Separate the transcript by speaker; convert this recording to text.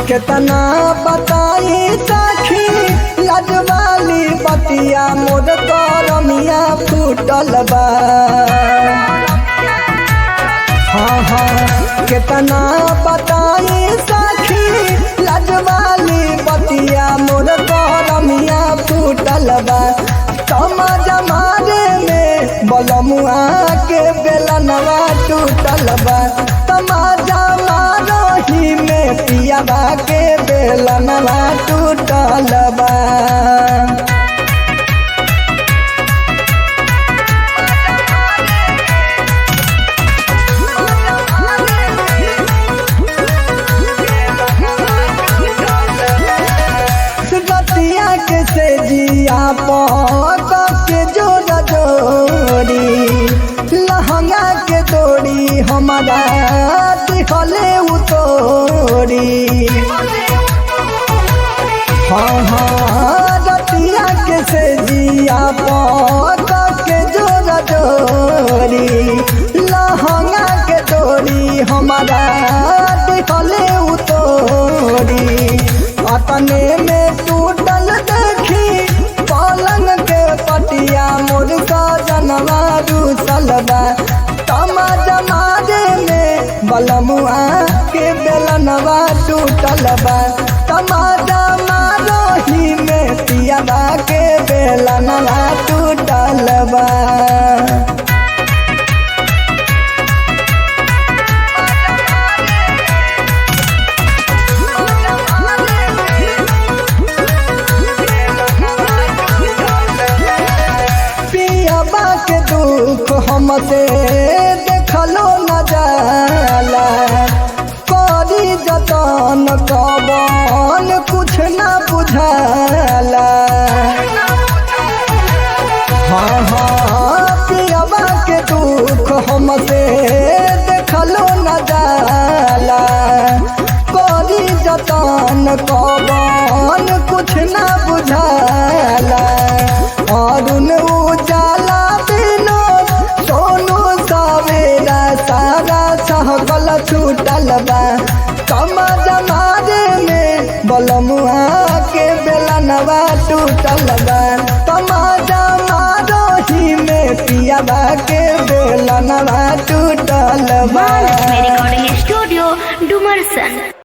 Speaker 1: कितना बताई सखी लजवाली बतिया मोर करमिया फूटल बा। हाँ कितना बताई सखी लजवाली बतिया मोर करमिया फूटल बा। समझ मारे में बलमुआ के बेलनवा टूटल बा। समझ मारही में पियाबा के बेलनवा टूटल बा। रतिया के से जिया पक के जोड़ा जोड़ी लहंगा के तोड़ी हमारा दिखले उतोड़ी। हाँ रतिया के से जिया पक के जोड़ा जोड़ी लहंगा के तोड़ी हमारा दिखले उतोड़ी। अपने में टूटल देखी पलंग के पटिया मोर सजनवा रूसल बा। समझ मारे में बलमुआ के बेलनवा टूटल बा। समझ मारही में पियाबा के बेलनवा टूटल बा। के दुख हमसे देखलो न जाला करी जतन कवन कुछ न बुझाला। हाँ पियबा के दुख हमसे देखलो न जाला करी जतन कवन कुछ न बुझाला। अरुण उजाला सहगल छूटल बा। समझ मारे में बलमुआ के बेलनवा टूटल बा। समझ मारही में पियाबा के बेलनवा टूटल बा।
Speaker 2: Recording studio Dumarsan.